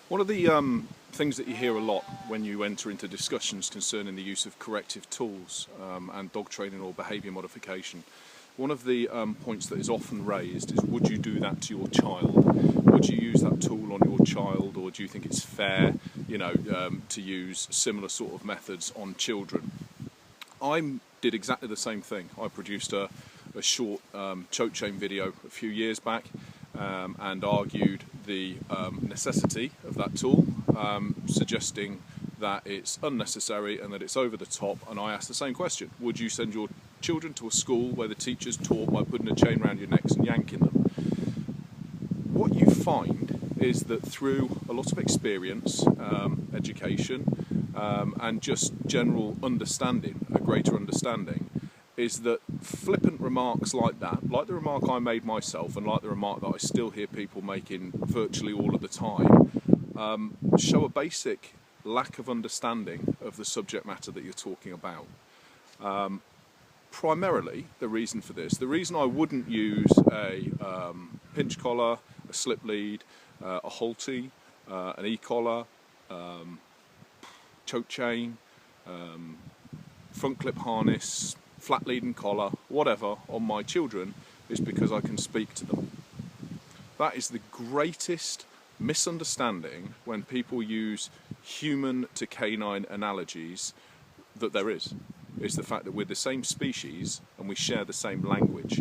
One of the things that you hear a lot when you enter into discussions concerning the use of corrective tools and dog training or behaviour modification, one of the points that is often raised is, would you do that to your child? Would you use that tool on your child, or do you think it's fair, to use similar sort of methods on children? I did exactly the same thing. I produced a short choke chain video a few years back and argued the necessity of that tool, suggesting that it's unnecessary and that it's over the top. And I asked the same question: would you send your children to a school where the teachers taught by putting a chain around your necks and yanking them? What you find is that through a lot of experience, education, and just general understanding, a greater understanding, is that flippant remarks like that, like the remark I made myself and like the remark that I still hear people making virtually all of the time, show a basic lack of understanding of the subject matter that you're talking about. Primarily, the reason for this, the reason I wouldn't use a pinch collar, a slip lead, a Halti, an e-collar, choke chain, front clip harness, flat lead and collar, whatever, on my children, is because I can speak to them. That is the greatest misunderstanding when people use human to canine analogies that there is the fact that we're the same species and we share the same language.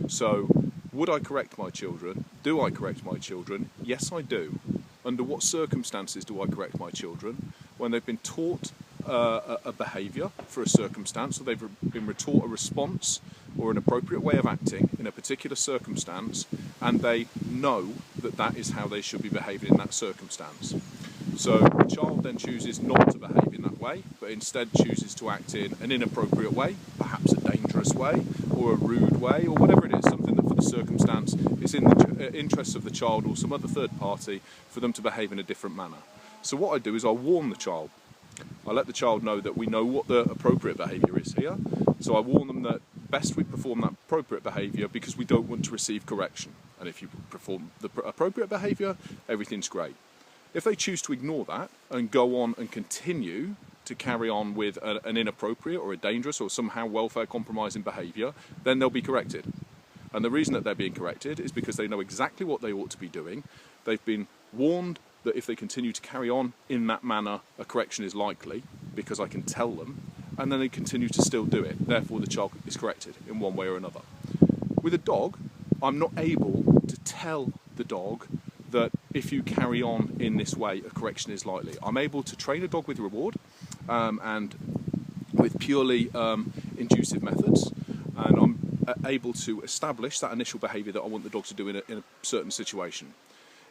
So, would I correct my children? Do I correct my children? Yes, I do. Under what circumstances do I correct my children? When they've been taught a behaviour for a circumstance, or they've been taught a response or an appropriate way of acting in a particular circumstance, and they know that that is how they should be behaving in that circumstance. So the child then chooses not to behave in that way, but instead chooses to act in an inappropriate way, perhaps a dangerous way, or a rude way, or whatever it is, something that for the circumstance is in the interests of the child or some other third party for them to behave in a different manner. So what I do is I warn the child. I let the child know that we know what the appropriate behaviour is here, so I warn them that best we perform that appropriate behaviour because we don't want to receive correction. And if you perform the appropriate behaviour, everything's great. If they choose to ignore that and go on and continue to carry on with an inappropriate or a dangerous or somehow welfare compromising behaviour, then they'll be corrected. And the reason that they're being corrected is because they know exactly what they ought to be doing. They've been warned that if they continue to carry on in that manner, a correction is likely, because I can tell them, and then they continue to still do it. Therefore, the child is corrected in one way or another. With a dog, I'm not able to tell the dog that if you carry on in this way, a correction is likely. I'm able to train a dog with reward and with purely inducive methods, and I'm able to establish that initial behaviour that I want the dog to do in a certain situation.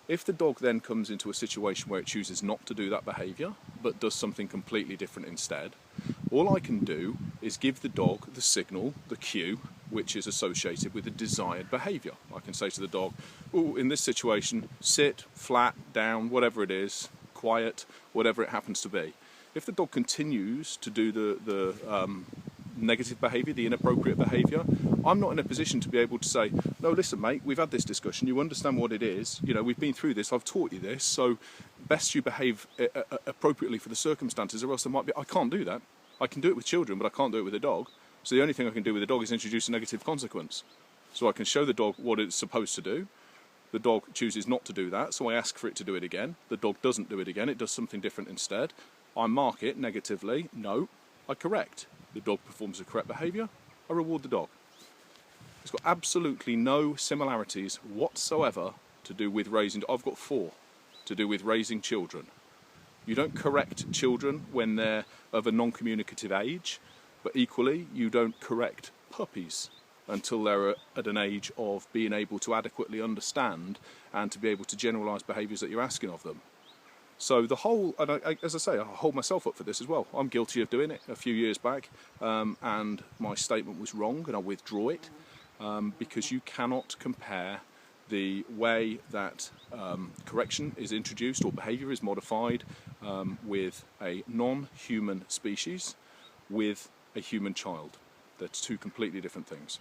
If the dog then comes into a situation where it chooses not to do that behaviour, but does something completely different instead, all I can do is give the dog the signal, the cue, which is associated with the desired behaviour. I can say to the dog, "Oh, in this situation, sit, flat, down, whatever it is, quiet, whatever it happens to be." If the dog continues to do the negative behaviour, the inappropriate behaviour, I'm not in a position to be able to say, "No, listen, mate, we've had this discussion, you understand what it is, we've been through this, I've taught you this, so best you behave appropriately for the circumstances, or else there might be..." I can't do that. I can do it with children, but I can't do it with a dog. So the only thing I can do with a dog is introduce a negative consequence. So I can show the dog what it's supposed to do. The dog chooses not to do that, so I ask for it to do it again. The dog doesn't do it again, it does something different instead. I mark it negatively, no, I correct. The dog performs the correct behaviour, I reward the dog. It's got absolutely no similarities whatsoever to do with raising... I've got 4 to do with raising children. You don't correct children when they're of a non-communicative age, but equally you don't correct puppies until they're at an age of being able to adequately understand and to be able to generalise behaviours that you're asking of them. So the whole, and as I say, I hold myself up for this as well. I'm guilty of doing it a few years back, and my statement was wrong, and I withdraw it, because you cannot compare the way that correction is introduced or behaviour is modified with a non-human species with a human child. They're 2 completely different things.